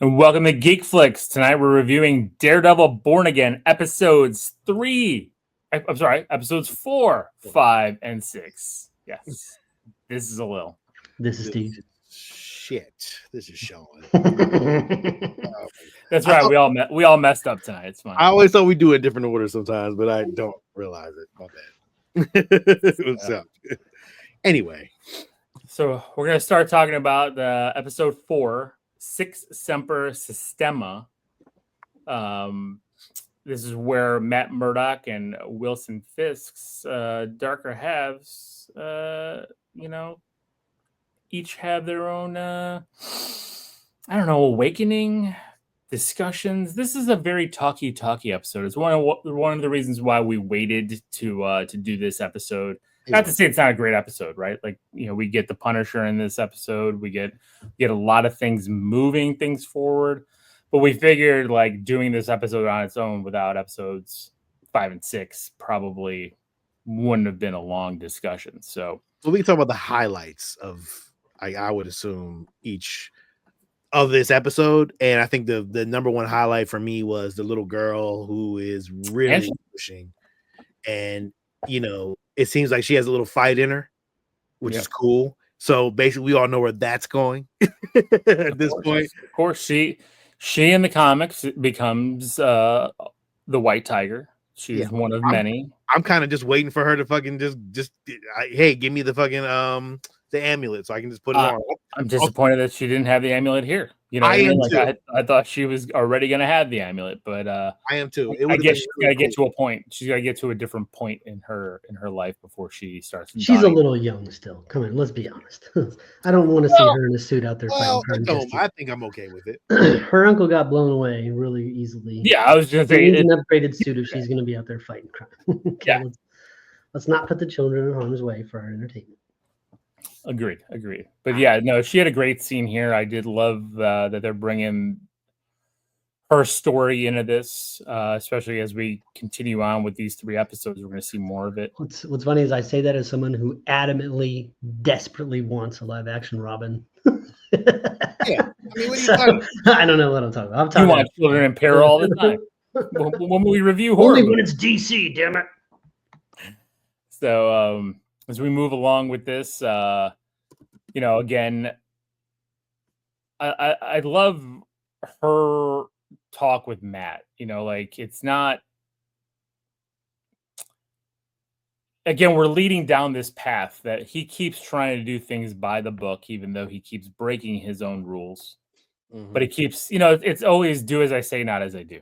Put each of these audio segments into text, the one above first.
And welcome to Geek Flicks. Tonight we're reviewing Daredevil Born Again, episodes 4, 5, and 6. Yes, this is a little. This is Steve. Shit, this is Sean. That's right. We all messed up tonight. It's fine. I always thought we do a different order sometimes, but I don't realize it. My bad. What's up? Anyway, so we're gonna start talking about the episode 4. Semper Systema. This is where Matt Murdock and Wilson Fisk's darker halves, each have their own, awakening discussions. This is a very talky episode. It's one of the reasons why we waited to do this episode. Not to say it's not a great episode, right? Like, we get the Punisher in this episode. We get a lot of things moving things forward. But we figured like doing this episode on its own without episodes 5 and 6 probably wouldn't have been a long discussion. So we can talk about the highlights of, I would assume, each of this episode. And I think the number one highlight for me was the little girl who is really pushing. And, it seems like she has a little fight in her, which is cool. So basically, we all know where that's going at this point. Of course, she in the comics becomes the White Tiger. She's one of many. I'm kind of just waiting for her to fucking just hey, give me the fucking the amulet so I can just put it on. I'm disappointed that she didn't have the amulet here. I thought she was already going to have the amulet, but I am too. I guess she's got to get to a point. She's got to get to a different point in her life before she starts. She's a little young still. Come on, let's be honest. I don't want to see her in a suit out there fighting. I think I'm okay with it. Her uncle got blown away really easily. Yeah, I was just saying an upgraded suit if she's going to be out there fighting crime. Yeah, let's not put the children in harm's way for our entertainment. Agreed. But yeah, no, she had a great scene here. I did love that they're bringing her story into this, especially as we continue on with these 3 episodes. We're going to see more of it. What's funny is I say that as someone who adamantly, desperately wants a live-action Robin. Yeah, I don't know what I'm talking about. You want children in peril all the time. When we review horror, only when it's DC, damn it. So, as we move along with this, again, I love her talk with Matt. It's not. Again, we're leading down this path that he keeps trying to do things by the book, even though he keeps breaking his own rules. Mm-hmm. But he keeps, it's always do as I say, not as I do,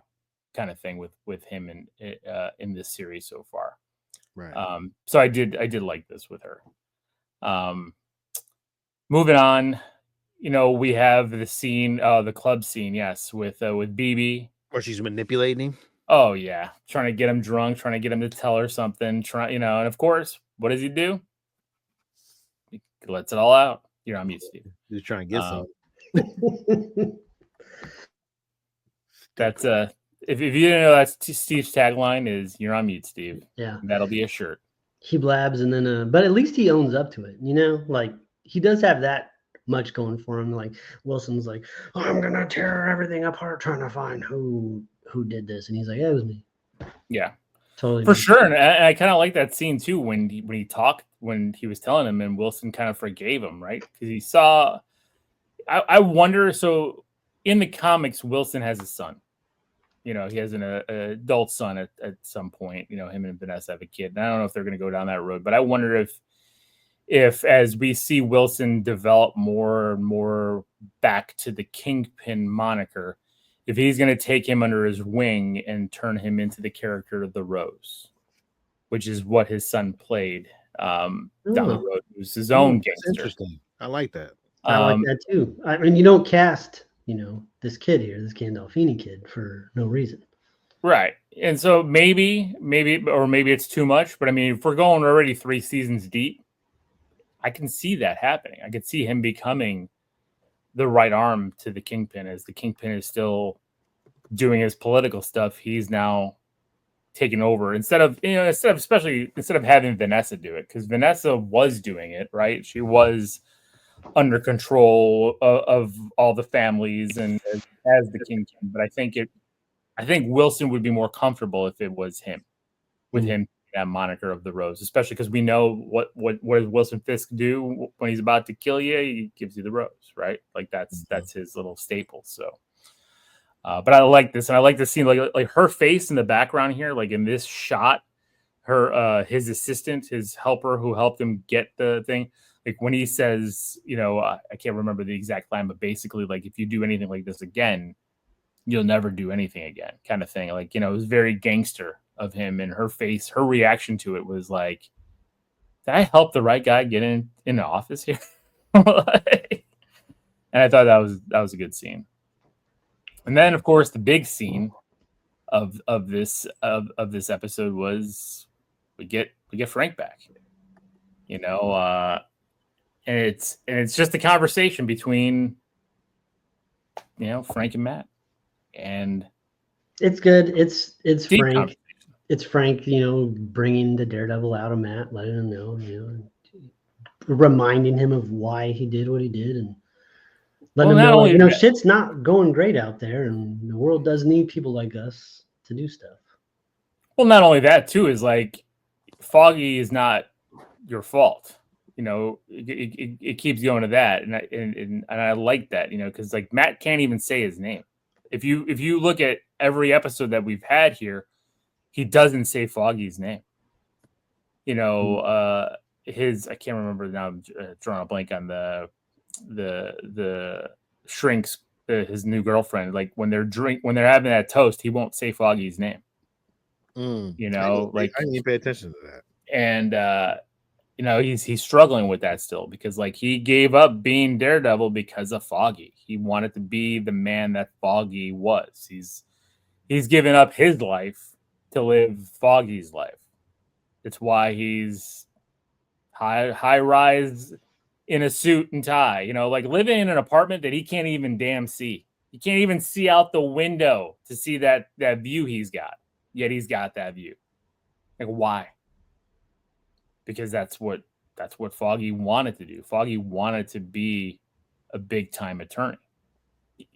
kind of thing with him in this series so far. Right. So I did like this with her. Moving on, we have the scene, the club scene, yes, with BB. Where she's manipulating him. Oh yeah, trying to get him drunk, trying to get him to tell her something. And of course, what does he do? He lets it all out. You're on mute, Steve. He's trying to get some. That's If you didn't know, that's Steve's tagline is "You're on mute, Steve." Yeah, and that'll be a shirt. He blabs, and then, but at least he owns up to it. Like he does have that much going for him. Like Wilson's like, "I'm gonna tear everything apart trying to find who did this," and he's like, "Yeah, it was me." Yeah, totally for sure. And I kind of like that scene too when he talked when he was telling him, and Wilson kind of forgave him, right? Because he saw. I wonder. So in the comics, Wilson has a son. He has an adult son at some point. Him and Vanessa have a kid. And I don't know if they're going to go down that road, but I wonder if as we see Wilson develop more and more back to the Kingpin moniker, if he's going to take him under his wing and turn him into the character of the Rose, which is what his son played down the road. It was his own gangster. Interesting. I like that. I like that too. I mean, you don't cast, this kid here, this Gandolfini kid, for no reason. Right. And so maybe it's too much, but I mean, if we're going already 3 seasons deep, I can see that happening. I could see him becoming the right arm to the Kingpin, as the Kingpin is still doing his political stuff. He's now taking over instead of having Vanessa do it, because Vanessa was doing it, right? She was under control of all the families and as the kingpin. But I think Wilson would be more comfortable if it was him, with him that moniker of the Rose, especially because we know what does Wilson Fisk do when he's about to kill you? He gives you the rose, right? Like that's his little staple. So, but I like this, and I like the scene, like her face in the background here, like in this shot, her his assistant, his helper who helped him get the thing. Like when he says, I can't remember the exact line, but basically, like if you do anything like this again, you'll never do anything again, kind of thing. Like, it was very gangster of him, and her face, her reaction to it was like, did I help the right guy get in the office here? And I thought that was a good scene. And then, of course, the big scene of this episode was we get Frank back, and it's just a conversation between Frank and Matt, and it's good. It's Frank. It's Frank, bringing the Daredevil out of Matt, letting him know, reminding him of why he did what he did, and letting him know, shit's not going great out there, and the world does need people like us to do stuff. Well, not only that, too, is like Foggy is not your fault. It keeps going to that, and I like that, because like Matt can't even say his name. If you look at every episode that we've had here, he doesn't say Foggy's name. His I can't remember now. I'm drawing a blank on the shrinks, his new girlfriend. Like when they're having that toast, he won't say Foggy's name. I didn't even pay attention to that. And he's struggling with that still, because like he gave up being Daredevil because of Foggy. He wanted to be the man that Foggy was. He's given up his life to live Foggy's life. It's why he's high rise in a suit and tie, like living in an apartment that he can't even damn see. He can't even see out the window to see that view he's got. Yet he's got that view. Like, why? Because that's what Foggy wanted to do. Foggy wanted to be a big time attorney.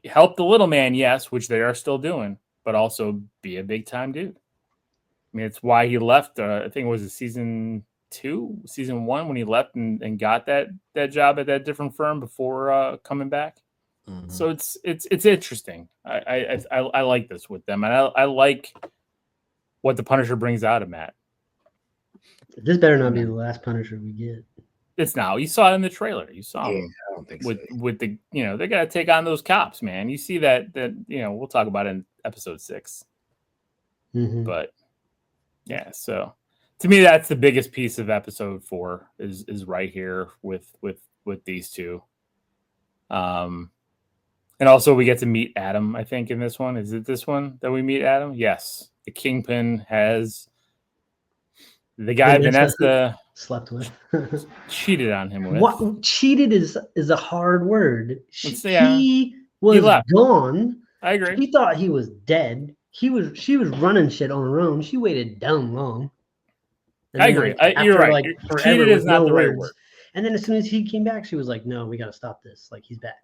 Help the little man, yes, which they are still doing, but also be a big time dude. I mean, it's why he left. I think it was season 1 when he left and got that job at that different firm before coming back. Mm-hmm. So it's interesting. I like this with them, and I like what the Punisher brings out of Matt. This better not be the last Punisher we get. It's now. You saw it in the trailer. You saw him. I don't think with the they got to take on those cops, man. You see that we'll talk about it in episode 6. Mm-hmm. But yeah, so to me that's the biggest piece of episode 4 is right here with these two. And also we get to meet Adam, I think, in this one. Is it this one that we meet Adam? Yes. The Kingpin has the guy Vanessa slept with, cheated on him with. What cheated is a hard word. He was gone. I agree. He thought he was dead. She was running shit on her own. She waited dumb long. I agree. You're right. Like, cheated is not the right word. And then as soon as he came back, she was like, "No, we got to stop this. Like, he's back."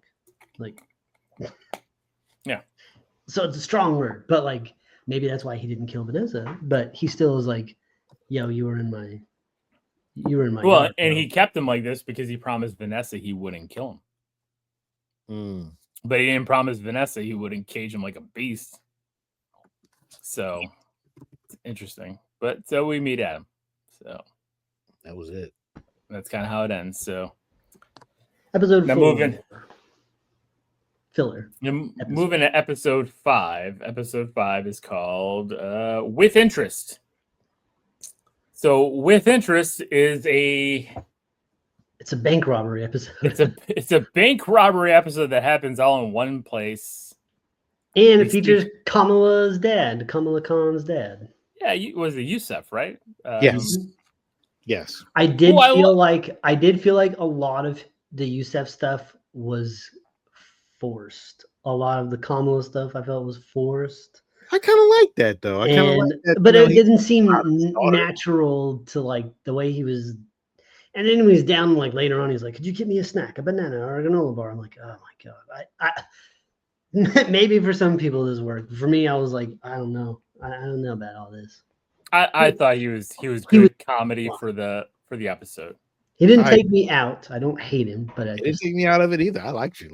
Like, yeah. So it's a strong word, but like maybe that's why he didn't kill Vanessa. But he still is like, "Yo, you were in my." Well, yard, and he kept him like this because he promised Vanessa he wouldn't kill him. But he didn't promise Vanessa he wouldn't cage him like a beast. So it's interesting. But so we meet Adam. So that was it. That's kind of how it ends. So episode 4. Moving filler. Moving to episode 5. Episode 5 is called With Interest. So With Interest is it's a bank robbery episode. It's a bank robbery episode that happens all in one place. And it features Kamala Khan's dad. Yeah, was it Yusuf, right? Yes. I did feel like a lot of the Yusuf stuff was forced. A lot of the Kamala stuff I felt was forced. I kind of like that though. But it didn't seem natural to like the way he was. And then when he's down, like later on, he's like, "Could you give me a snack, a banana or a granola bar?" I'm like, "Oh my god!" I maybe for some people this worked. For me, I was like, I don't know. I don't know about all this. I thought he was He was good comedy for the episode. He didn't take me out. I don't hate him, but it didn't take me out of it either. I liked him.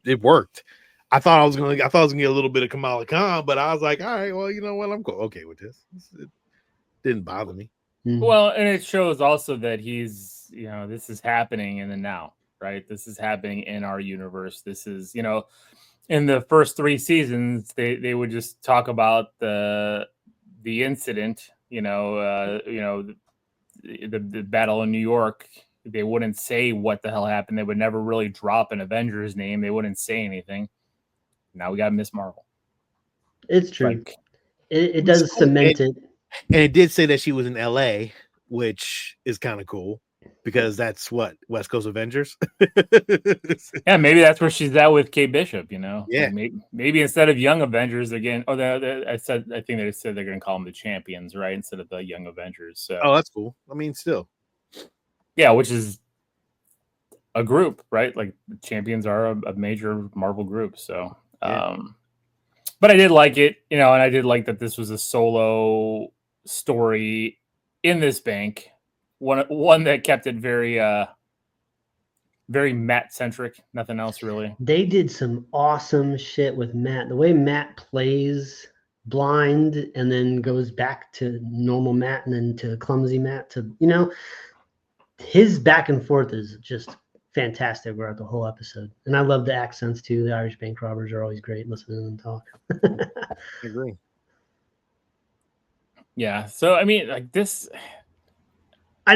It worked. I thought I was gonna get a little bit of Kamala Khan, but I was like, all right, well, you know what? I'm okay with this. It didn't bother me. Well, and it shows also that he's, this is happening in the now, right? This is happening in our universe. This is, in the first 3 seasons, they would just talk about the incident, the battle in New York. They wouldn't say what the hell happened. They would never really drop an Avengers name. They wouldn't say anything. Now we got Miss Marvel. It's true. Like, it does cement it. And it did say that she was in LA, which is kind of cool because that's what West Coast Avengers. Yeah, maybe that's where she's at with Kate Bishop, Yeah. Like maybe instead of Young Avengers again. I think they said they're going to call them the Champions, right? Instead of the Young Avengers. So. Oh, that's cool. I mean, still. Yeah, which is a group, right? Like the Champions are a major Marvel group. So, yeah. But I did like it, and I did like that this was a solo story in this bank. One that kept it very very Matt centric. Nothing else really. They did some awesome shit with Matt. The way Matt plays blind and then goes back to normal Matt and then to clumsy Matt to his back and forth is just fantastic throughout the whole episode. And I love the accents too. The Irish bank robbers are always great listening to them talk. I agree. Yeah. So I mean, like this, I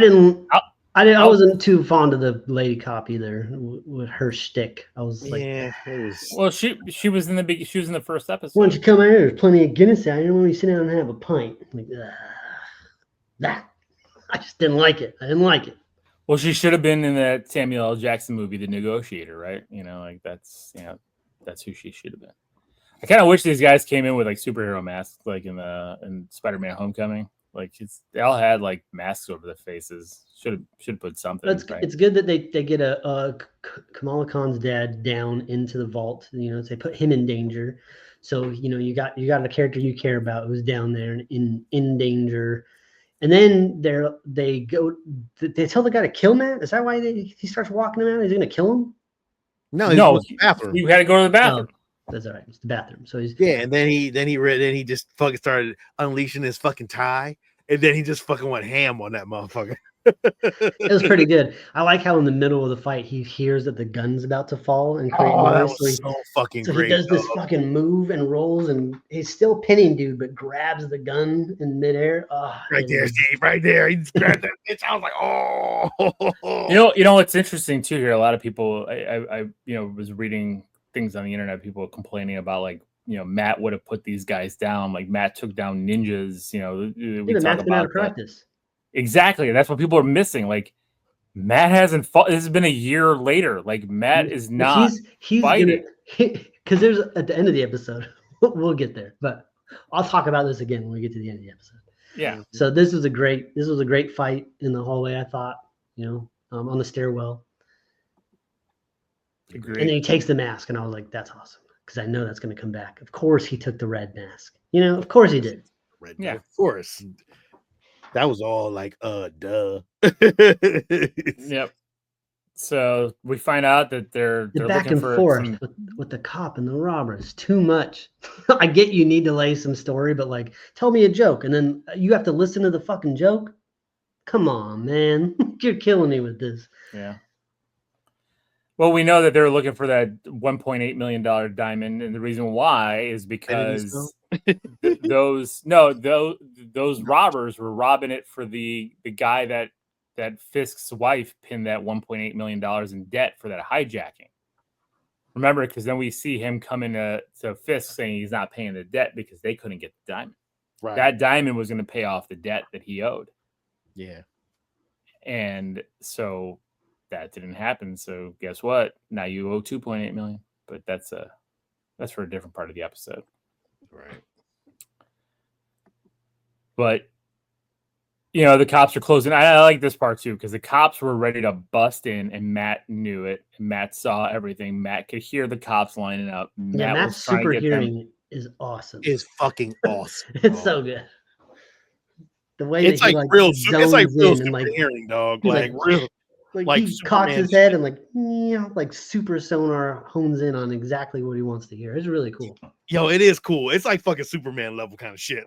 wasn't too fond of the lady cop either with her shtick. I was like, yeah, it was. Well, she was in the first episode. Why don't you come out here? There's plenty of Guinness out here. Why don't you sit down and have a pint? Like that. I just didn't like it. I didn't like it. Well, she should have been in that Samuel L. Jackson movie, The Negotiator, right? That's who she should have been. I kind of wish these guys came in with like superhero masks, like in Spider-Man: Homecoming. Like they all had like masks over their faces. Should put something. It's good that they get a Kamala Khan's dad down into the vault. They put him in danger. So you got a character you care about who's down there in danger. And then they tell the guy to kill Matt. Is that why he starts walking him out? Is he going to kill him? No, the bathroom. You had to go to the bathroom. Oh, that's all right. It's the bathroom. So he's and then he just fucking started unleashing his fucking tie, and then he just fucking went ham on that motherfucker. It was pretty good. I like how in the middle of the fight he hears that the gun's about to fall and create noise. That was so fucking great. He does this fucking move and rolls, and he's still pinning dude, but grabs the gun in midair. Right there, Steve. Right there. He just grabbed that bitch. I was like, oh. You know what's interesting too here. A lot of people, I was reading things on the internet. People complaining about like Matt would have put these guys down. Like Matt took down ninjas. We talk about out of practice. Exactly. That's what people are missing. Like Matt hasn't fought. This has been a year later. Like Matt is not he's fighting. Because there's at the end of the episode, we'll get there. But I'll talk about this again when we get to the end of the episode. Yeah. So this was a great fight in the hallway. I thought, on the stairwell. Agreed. And then he takes the mask, and I was like, "That's awesome," because I know that's going to come back. Of course, he took the red mask. Of course he did. Red, yeah, of course. That was all like, duh. Yep. So we find out that they're back and forth with the cop and the robbers. Too much. I get you need to lay some story, but like, tell me a joke, and then you have to listen to the fucking joke. Come on, man, you're killing me with this. Yeah. Well, we know that they're looking for that $1.8 million diamond, and the reason why is because those robbers were robbing it for the guy that Fisk's wife pinned that $1.8 million in debt for that hijacking. Remember, because then we see him coming to Fisk saying he's not paying the debt because they couldn't get the diamond. Right. That diamond was going to pay off the debt that he owed. Yeah. And so that didn't happen. So guess what? Now you owe $2.8 million. But that's for a different part of the episode. Right. But the cops are closing. I like this part too because the cops were ready to bust in, and Matt knew it. And Matt saw everything. Matt could hear the cops lining up. Yeah, Matt Matt's was trying super to get them. hearing is awesome. It's fucking awesome. It's so good. The way It's that he like like real. zones It's like real in super and like hearing, dog. he's Like real. like he cocks Superman his head and like super sonar hones in on exactly what he wants to hear. It's really cool. Yo, it is cool. It's like fucking Superman level kind of shit.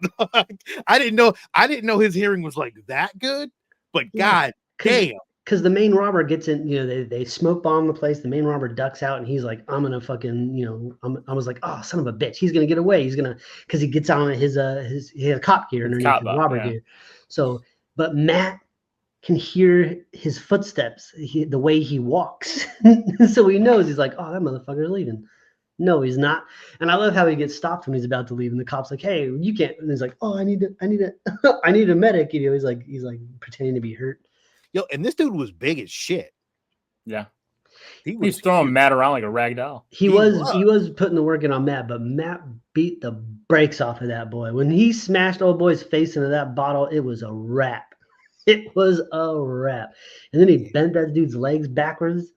I didn't know his hearing was like that good, but god damn. Because the main robber gets in, they smoke bomb the place. The main robber ducks out and he's like, I'm gonna fucking, I was like, oh, son of a bitch, he's gonna get away. He's gonna, because he gets on he has cop gear underneath his robber gear. So, but Matt can hear his footsteps, the way he walks. So he knows, he's like, oh, that motherfucker's leaving. No, he's not. And I love how he gets stopped when he's about to leave, and the cop's like, "Hey, you can't." And he's like, "Oh, I need a medic." He's like pretending to be hurt. Yo, and this dude was big as shit. Yeah, he was throwing Matt around like a rag doll. He was putting the work in on Matt, but Matt beat the brakes off of that boy. When he smashed old boy's face into that bottle, it was a wrap. It was a wrap. And then he bent that dude's legs backwards.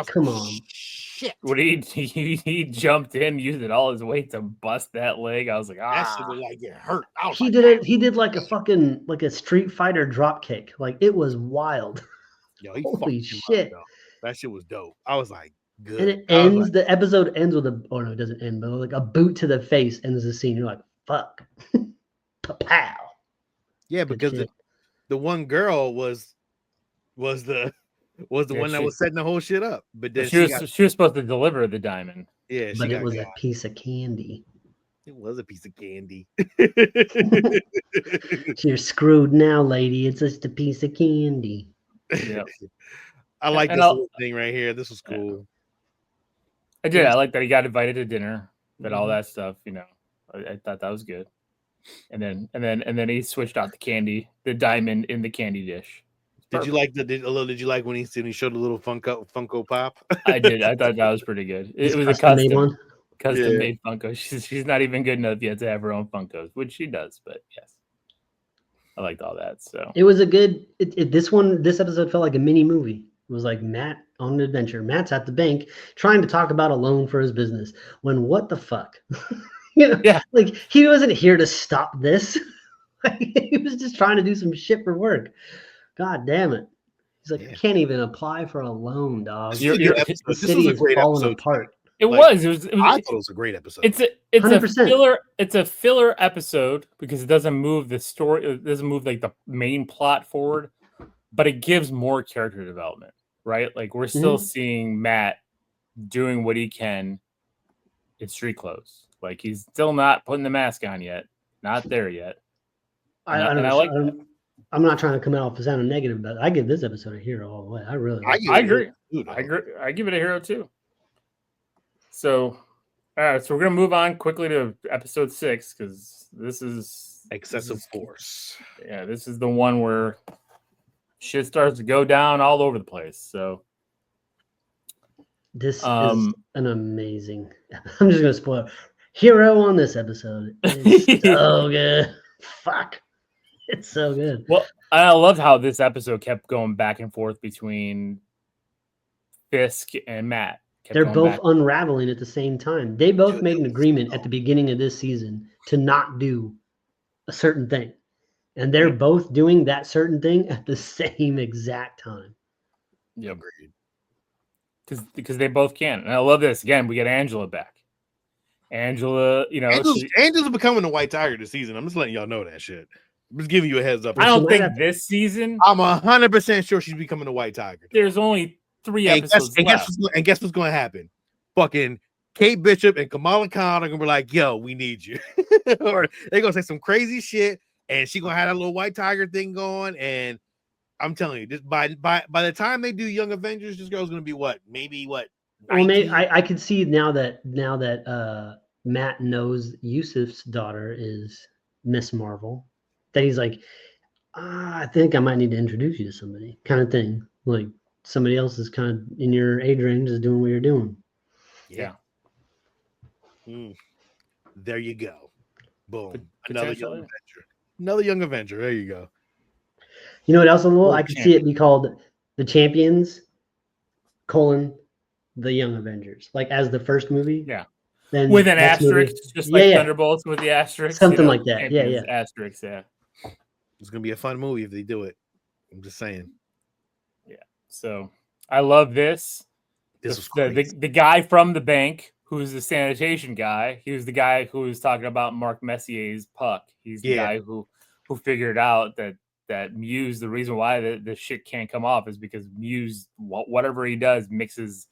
Come on. Shit. When he jumped in, using all his weight to bust that leg, I was like, that shit was like it hurt. He did like a fucking a Street Fighter drop kick. Like it was wild. Yo, he holy shit. That shit was dope. I was like, good. And it ends, the episode ends with it doesn't end, but like a boot to the face ends the scene. You're like, fuck. Pow. Yeah, because the one girl was the one that was setting the whole shit up. But then she was supposed to deliver the diamond. Yeah, but it was a piece of candy. It was a piece of candy. You're screwed now, lady. It's just a piece of candy. Yeah. I like this little thing right here. This was cool. I did. I like that he got invited to dinner, but all that stuff, I thought that was good. And then he switched out the diamond in the candy dish. Did you like when he showed a little Funko Pop? I did. I thought that was pretty good. It was a custom one. Custom made Funko. She's not even good enough yet to have her own Funkos, which she does, but yes. I liked all that. So it was a good this episode felt like a mini movie. It was like Matt on an adventure. Matt's at the bank trying to talk about a loan for his business. When what the fuck? Like he wasn't here to stop this. He was just trying to do some shit for work. God damn it. He's like, I can't even apply for a loan, dog. The city is falling apart. I thought it was a great episode. It's a filler episode because it doesn't move the story. It doesn't move like the main plot forward, but it gives more character development, right? Like we're still seeing Matt doing what he can in street clothes. Like he's still not putting the mask on yet. Not there yet. I'm not trying to come out sounding negative, but I give this episode a hero all the way. I really like I agree. I give it a hero too. So, all right. So we're gonna move on quickly to episode 6 because this is excessive force. Yeah, this is the one where shit starts to go down all over the place. So this is an amazing. I'm just gonna spoil it. Hero on this episode. It's so good. Fuck. It's so good. Well, I loved how this episode kept going back and forth between Fisk and Matt. They're both unraveling at the same time. They both made an agreement at the beginning of this season to not do a certain thing. And they're both doing that certain thing at the same exact time. Yeah, agreed. Because they both can. And I love this. Again, we get Angela back. Angela, Angela's becoming a white tiger this season. I'm just letting y'all know that shit. I'm just giving you a heads up. I don't think this season. I'm 100% sure she's becoming a white tiger. There's only 3 episodes left. Guess what's going to happen? Fucking Kate Bishop and Kamala Khan are going to be like, yo, we need you. Or they're going to say some crazy shit, and she's going to have that little white tiger thing going. And I'm telling you, this, by the time they do Young Avengers, this girl's going to be what? Maybe what? 19? Well, maybe I could see now that Matt knows Yusuf's daughter is Miss Marvel, that he's like, I think I might need to introduce you to somebody, kind of thing. Like somebody else is kind of in your age range is doing what you're doing. Yeah. There you go. Boom. Another Young Avenger. There you go. You know what else? World I could see it be called the Champions: the Young Avengers, like as the first movie. Yeah. Then With an next movie- asterisk, just like Thunderbolts with the asterisk. Something like that. Yeah, Champions, asterisk, yeah. It's gonna be a fun movie if they do it. I'm just saying. Yeah. So I love this. This was crazy. The guy from the bank who's the sanitation guy. He was the guy who was talking about Mark Messier's puck. He's the guy who figured out that Muse, the reason why the shit can't come off is because Muse, whatever he does, mixes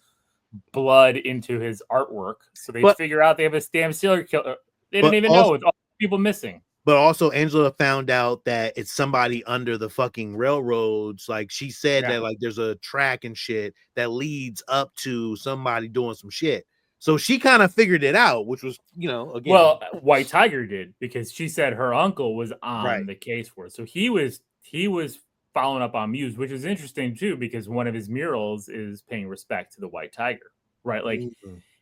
blood into his artwork. So they figure out they have a damn serial killer. They didn't even know, with all people missing. But also Angela found out that it's somebody under the fucking railroads. Like she said that like there's a track and shit that leads up to somebody doing some shit. So she kind of figured it out, which was, you know, again. Well, White Tiger did, because she said her uncle was on the case for it. So he was following up on Muse, which is interesting too, because one of his murals is paying respect to the White Tiger, right? Like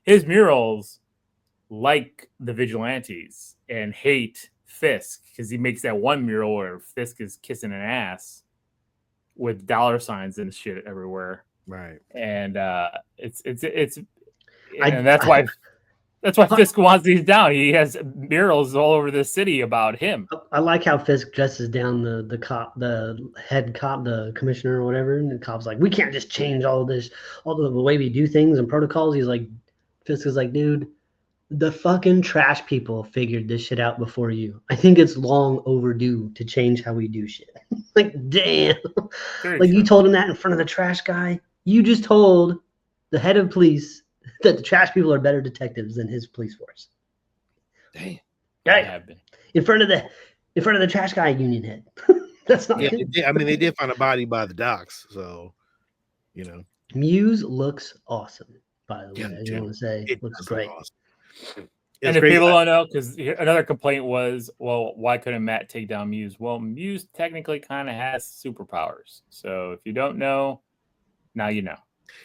his murals like the vigilantes and hate Fisk, because he makes that one mural where Fisk is kissing an ass with dollar signs and shit everywhere, right? And that's why Fisk wants these down. He has murals all over the city about him. I like how Fisk dresses down the cop, the head cop, the commissioner or whatever, and the cop's like, we can't just change all the way we do things and protocols. He's like, Fisk is like, dude, the fucking trash people figured this shit out before you. I think it's long overdue to change how we do shit. Like, damn. Like, you told him that in front of the trash guy. You just told the head of police that the trash people are better detectives than his police force. Damn. Right. In front of the trash guy union head. That's not good. They did find a body by the docks, so you know. Muse looks awesome, by the way. I just want to say it looks great. Awesome. And if people don't know, because another complaint was, well, why couldn't Matt take down Muse? Well, Muse technically kind of has superpowers. So if you don't know, now you know.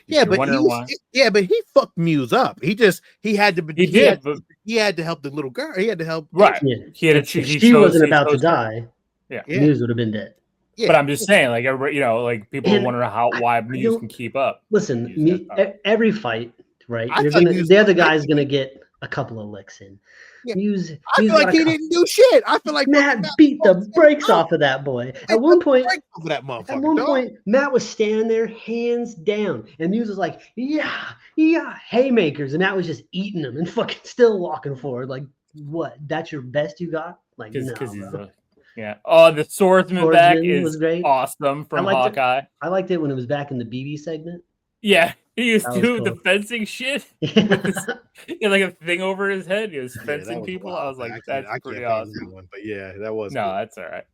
But he fucked Muse up. He had to help the little girl. He had to help. Right. Yeah. She wasn't about to die. Yeah. Muse would have been dead. Yeah. But I'm just saying, like, everybody, you know, like people wonder why Muse can keep up. Listen, every fight, right? The other guy's gonna get a couple of licks in. Yeah. I feel like he didn't do shit. I feel like Matt beat the brakes off of that boy. At one point, Matt was standing there, hands down, and Muse was like, "Yeah, haymakers," and Matt was just eating them and fucking still walking forward. Like, what? That's your best you got? Like, no. Oh, the swordsman back was great. Awesome from Hawkeye. I liked it when it was back in the BB segment. Yeah, he used to do the fencing shit. He had like a thing over his head. He was fencing people. I was like, that's pretty awesome. That one, but yeah, that was that's all right.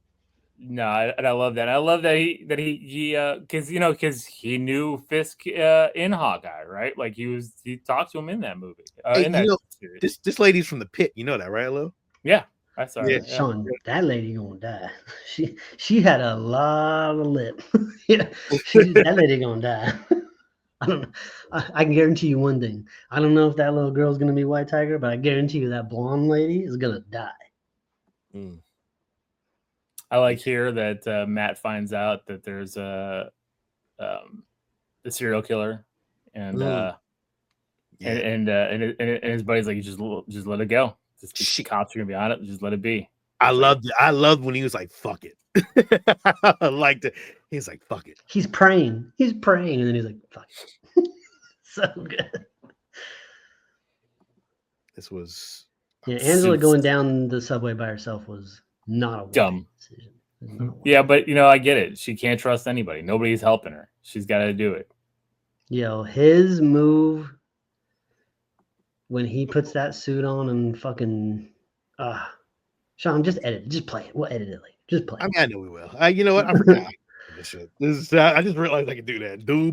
No, and I love that. I love that he because he knew Fisk in Hawkeye, right? Like he talked to him in that movie. Series. This lady's from the pit. You know that, right, Lou? Yeah. I saw it. Sean, that lady gonna die. She had a lot of lip. That lady gonna die. I don't know. I can guarantee you one thing. I don't know if that little girl's gonna be White Tiger, but I guarantee you that blonde lady is gonna die. I like here that Matt finds out that there's a serial killer, and his buddy's like, just let it go. The cops are gonna be on it. Just let it be. I loved when he was like, "Fuck it." I liked it. He's like, "Fuck it." He's praying, and then he's like, "Fuck it." So good. This was Angela going down the subway by herself was not a dumb decision. Yeah, but I get it. She can't trust anybody. Nobody's helping her. She's got to do it. His move when he puts that suit on and fucking Sean, just edit it. Just play it. We'll edit it later. Just play it. I mean, I know we will. You know what? I forgot this shit. I just realized I could do that. Do.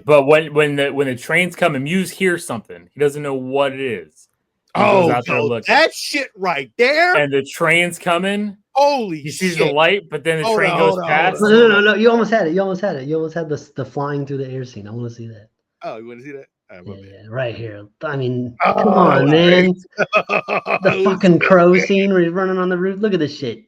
But when the trains come and Muse hears something, he doesn't know what it is. That shit right there. And the train's coming. Holy shit. He sees the light, but then the train goes past. No. You almost had it. You almost had the flying through the air scene. I want to see that. Oh, you want to see that? Yeah, right here. I mean, come on, man. The fucking crow scene where he's running on the roof. Look at this shit.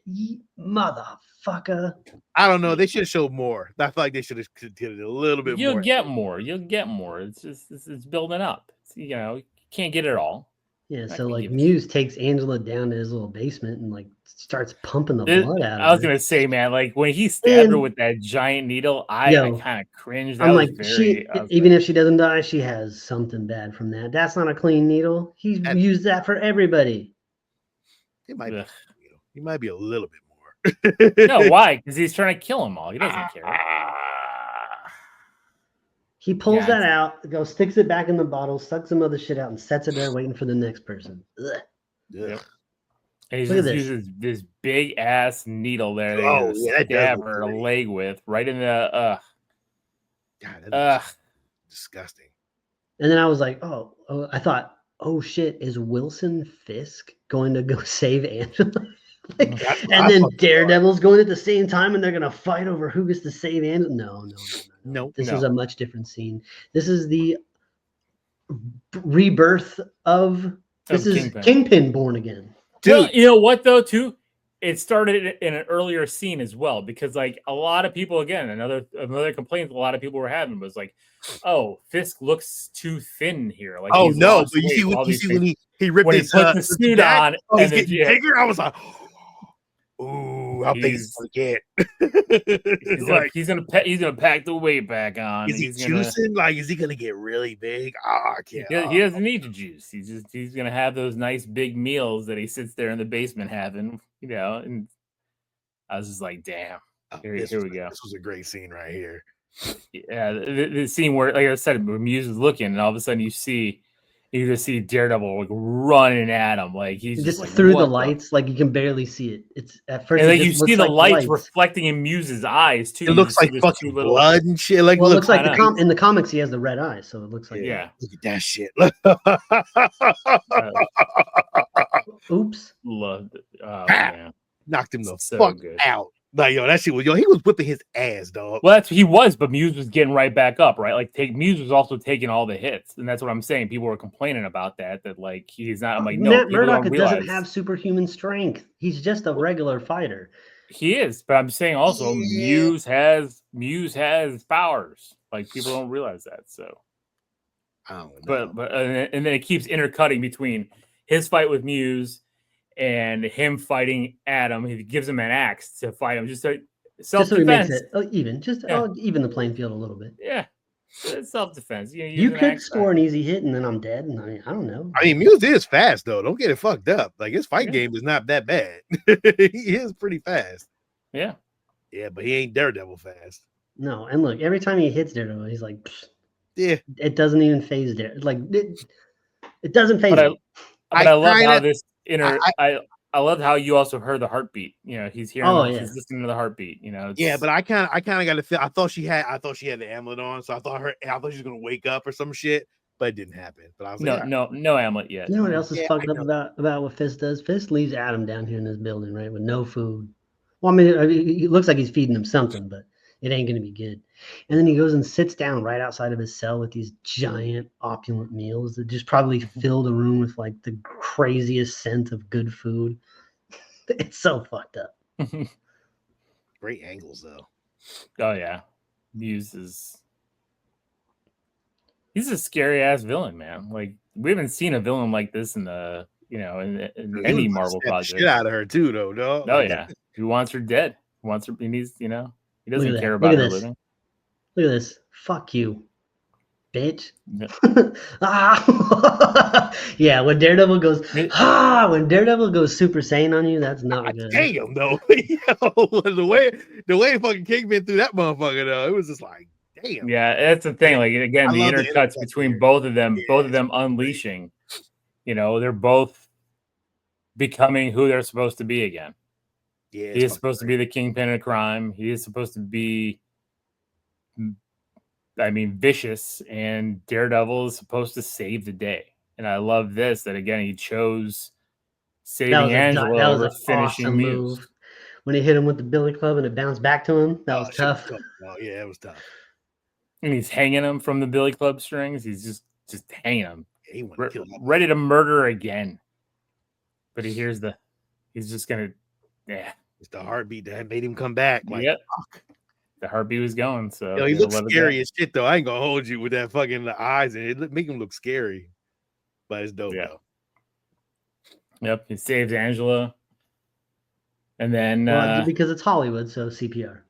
Motherfucker. motherfucker. I don't know. They should have showed more. I feel like they should have did it a little bit You'll more. get more. You'll get more. It's just it's building up. You can't get it all. Yeah, Not so gonna like give it. Muse takes Angela down to his little basement and like starts pumping the This- blood out of I was her. gonna say, man, like when he stabbed her And- with that giant needle, I Yo, kind of cringed. That I'm was like, very. I was even like, if she doesn't die, she has something bad from that. That's not a clean needle. He's That- used that for everybody. It might be. ugh. He might be a little bit more. No, why? Because he's trying to kill them all. He doesn't care. He pulls Yeah, that out, goes, sticks it back in the bottle, sucks some other shit out, and sets it there waiting for the next person. Ugh. Yep. And he Look at just this. uses this big ass needle there that Oh, he's yeah, gonna that does stab look her great. leg with, right in the God, that looks ugh. disgusting. And then I was like, I thought, oh shit, is Wilson Fisk going to go save Angela? Like, That's what and I then fucking Daredevil's going at the same time, and they're gonna fight over who gets to save Angela. No. No, This no. is a much different scene. This is the rebirth of this is Kingpin born again. Well, Dude. you know what though, too? It started in an earlier scene as well, because like a lot of people, again, another complaint a lot of people were having was like, oh, Fisk looks too thin here. Like, Oh he's no! lost But you weight, see, all these when things. he ripped When he his put the suit jacket, on, oh, he's and then, getting bigger. I was like, ooh, how big is he's he gonna get? he's gonna pack the weight back on. Is he He's gonna, juicing? Like, is he gonna get really big? I can't. he doesn't need to juice. He's gonna have those nice big meals that he sits there in the basement having, and I was just like, damn. Here we go. This was a great scene right here. Yeah, the scene where, like I said, where Muse is looking, and all of a sudden you just see Daredevil like running at him, like he's Just like, through the "What lights, like you can barely see it. It's at first, And it like you just looks see the like lights reflecting in Muse's eyes too. It You looks just see like this fucking two little- blood and shit. Like, Well, it look, looks like I know. in the comics he has the red eyes, so it looks like Yeah. look at that shit. Oops. Loved it. Oh, Ah. man. Knocked him the So fuck good. out. Like, yo, that shit was, he was whipping his ass, dog. Well, that's he was, but Muse was getting right back up, right? Like Muse was also taking all the hits, and that's what I'm saying. People were complaining about that like he's not. I'm like, no, Matt people Murdock don't doesn't realize have superhuman strength. He's just a regular fighter. he is. But I'm saying also Yeah. Muse has powers. Like people don't realize that. So, I don't know. but and then it keeps intercutting between his fight with Muse and him fighting Adam. He gives him an axe to fight him, just so he makes self-defense. it even, even the playing field a little bit. Yeah, it's self-defense. You could score an easy hit and then I'm dead. And I don't know. I mean, Muse is fast though. Don't get it fucked up. Like his fight Yeah. game is not that bad. He is pretty fast. Yeah. Yeah, but he ain't Daredevil fast. No, and look, every time he hits Daredevil, he's like, pfft, Yeah, it doesn't even phase Daredevil. Like it doesn't phase But him. I love how kinda- this I love how you also heard the heartbeat. He's hearing. He's listening to the heartbeat. yeah, but I kind of got to feel. I thought she had the amulet on, so I thought she was gonna wake up or some shit, but it didn't happen. But I was like, no amulet yet. You know what else is Yeah, fucked I up about what Fisk does? Fisk leaves Adam down here in this building, right, with no food. Well, I mean, it looks like he's feeding him something, but it ain't going to be good. And then he goes and sits down right outside of his cell with these giant, opulent meals that just probably fill the room with like the craziest scent of good food. It's so fucked up. great angles though. Oh yeah, Muse is. He's a scary ass villain, man. Like we haven't seen a villain like this in the in any Marvel project. Shit out of her too, though. Dog. Oh yeah, he wants her dead. He wants her. He needs. He doesn't Look at care that. about Look her at this. living. Look at this. Fuck you, bitch. Yeah. Yeah, when Daredevil goes, when Daredevil goes Super Saiyan on you, that's not good. Damn, though. Yo, the way fucking Kingpin threw that motherfucker though, it was just like, damn. Yeah, that's the thing. Like again, I the love the intercuts intercut between here. both of them, Yeah, unleashing. They're both becoming who they're supposed to be again. Yeah, He is supposed to be the kingpin of crime. He is supposed to be, vicious, and Daredevil is supposed to save the day. And I love this that again he chose saving Angela over finishing awesome Muse. move. When he hit him with the billy club and it bounced back to him, that was tough. Oh, yeah, it was tough. And he's hanging him from the billy club strings. He's just hanging him, Yeah, he wanted to kill that. ready to murder again. But he's just gonna, It's the heartbeat that made him come back. Like, Yep. fuck. The heartbeat was going. So Yo, he looks scary as shit, though. I ain't gonna hold you with that fucking eyes, and it make him look scary. But it's dope, though. Yep, he saves Angela. And then because it's Hollywood, so CPR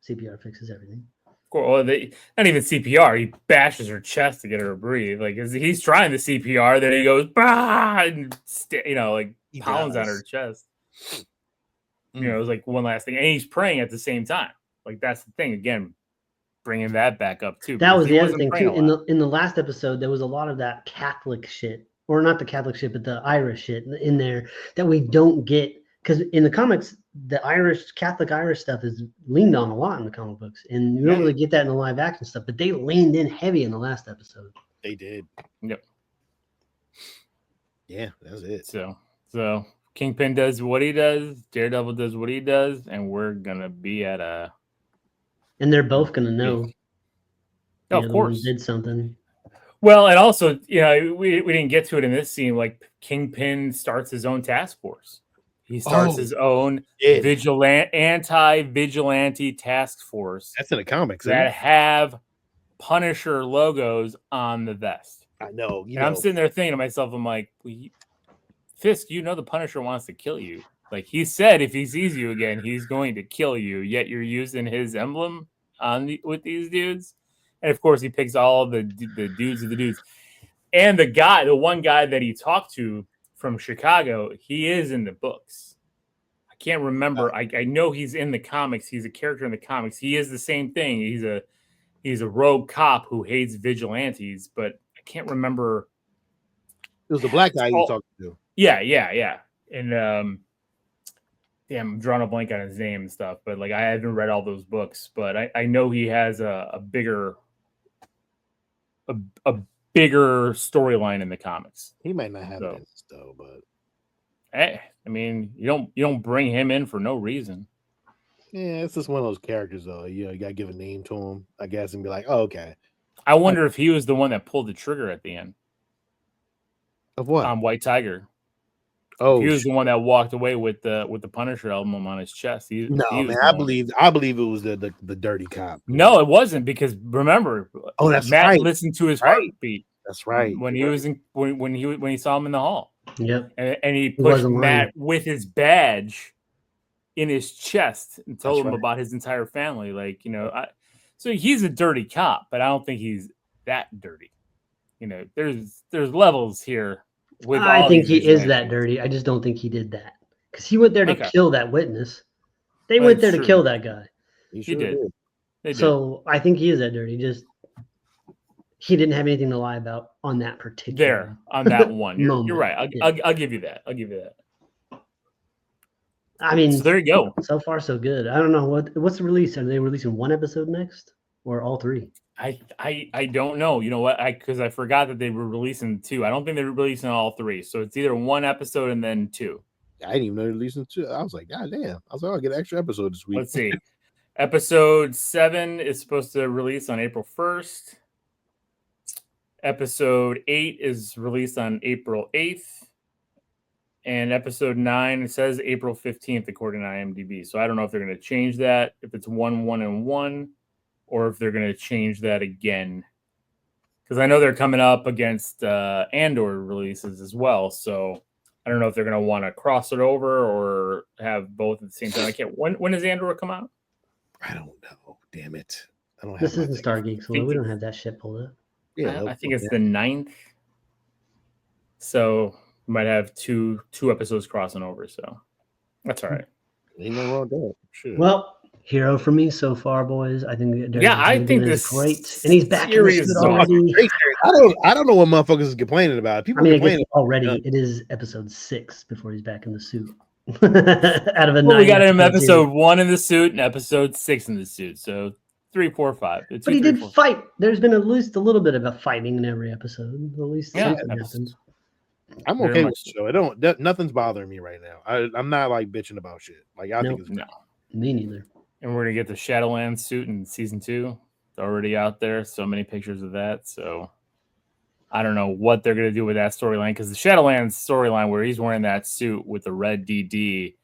fixes everything. Well, not even CPR. He bashes her chest to get her to breathe. Like he's trying the CPR, then he goes bah, and like he pounds on her chest. It was like one last thing, and he's praying at the same time. Like that's the thing. Again, bringing that back up too. That was the other thing too. In the last episode, there was a lot of that Catholic shit, or not the Catholic shit, but the Irish shit in there that we don't get. Because in the comics, the Catholic Irish stuff is leaned on a lot in the comic books, and you don't really get that in the live action stuff. But they leaned in heavy in the last episode. They did. Yep. Yeah, that's it. So Kingpin does what he does, Daredevil does what he does, and we're gonna be at a. And they're both gonna know. Of course, did something. Well, and also, we didn't get to it in this scene. Like Kingpin starts his own task force. He starts his own anti-vigilante task force. That's in the comics. That have Punisher logos on the vest. I know. I'm sitting there thinking to myself, I'm like, Fisk, the Punisher wants to kill you. Like he said, if he sees you again, he's going to kill you. Yet you're using his emblem with these dudes. And of course, he picks all the dudes of the dudes. And the one guy that he talked to from Chicago, he is in the books. I can't remember. I know he's in the comics. He's a character in the comics. He is the same thing. He's a rogue cop who hates vigilantes, but I can't remember. It was the black guy you talked to. Yeah. And damn, I'm drawing a blank on his name and stuff. But like, I haven't read all those books, but I know he has a bigger storyline in the comics. He might not have this though, but hey, I mean, you don't bring him in for no reason. Yeah, it's just one of those characters though. You gotta give a name to him, I guess, and be like, oh, okay. I wonder if he was the one that pulled the trigger at the end. Of what? White Tiger. Oh, he was the one that walked away with the Punisher emblem on his chest. Man, I believe it was the dirty cop. No, it wasn't, because remember, that's Matt right. listened to his heartbeat. That's right. When he was when he saw him in the hall. Yep. And he pushed Matt with his badge in his chest and told him about his entire family. Like, so he's a dirty cop, but I don't think he's that dirty. There's levels here. I think he is that dirty. I just don't think he did that, because he went there to kill that witness. They went there to kill that guy. He did. So I think he is that dirty. Just he didn't have anything to lie about on that particular on that one. You're right. I'll give you that. I mean, so there you go. So far, so good. I don't know what's the release. Are they releasing one episode next, or all three? I don't know. You know what? Because I forgot that they were releasing 2. I don't think they were releasing all 3. So it's either one episode and then 2. I didn't even know they were releasing 2. I was like, God damn. I was like, I'll get an extra episode this week. Let's see. Episode 7 is supposed to release on April 1st. Episode 8 is released on April 8th. And episode 9, it says April 15th, according to IMDb. So I don't know if they're going to change that, if it's 1, 1, and 1, or if they're going to change that again. Because I know they're coming up against Andor releases as well. So I don't know if they're going to want to cross it over or have both at the same time. I can't. When does Andor come out? I don't know. Damn it. I don't have this isn't Star Geeks. We don't have that shit pulled up. Yeah, I think it's the 9th. So we might have two episodes crossing over. So that's all right. Ain't no wrong with that. Sure. Well, hero for me so far, boys. I think I think this is great, and he's back in the suit already. I don't know what motherfuckers is complaining about. People complaining already. It is episode 6 before he's back in the suit. Out of a 9, we got him episode 1 in the suit and episode 6 in the suit. So 3, 4, 5. But he did fight. There's been at least a little bit of a fighting in every episode. At least something happens. I'm okay with the show. Nothing's bothering me right now. I'm not like bitching about shit. Like I think it's me neither. And we're gonna get the Shadowlands suit in season 2. It's already out there. So many pictures of that. So I don't know what they're gonna do with that storyline, because the Shadowlands storyline where he's wearing that suit with the red DD,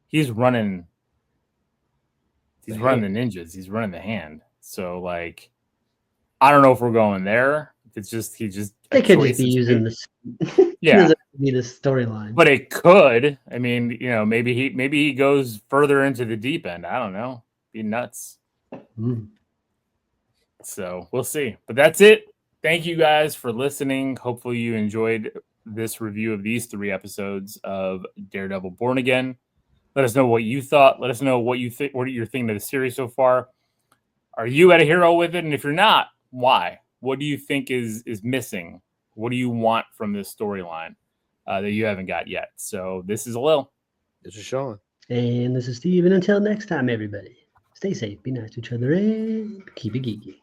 he's running He's running the ninjas. He's running the hand. So like, I don't know if we're going there. It's just he just they could just be using this. Yeah, doesn't be the storyline. but it could. I mean, maybe he goes further into the deep end. I don't know. Be nuts. So we'll see. But that's it. Thank you guys for listening. Hopefully you enjoyed this review of these 3 episodes of Daredevil Born Again. Let us know what you thought. Let us know what you think. What you're thinking of the series so far. Are you at a hero with it? And if you're not, why? What do you think is missing? What do you want from this storyline that you haven't got yet? So this is Lil. This is Sean. And this is Steve. And until next time, everybody, stay safe, be nice to each other, and keep it geeky.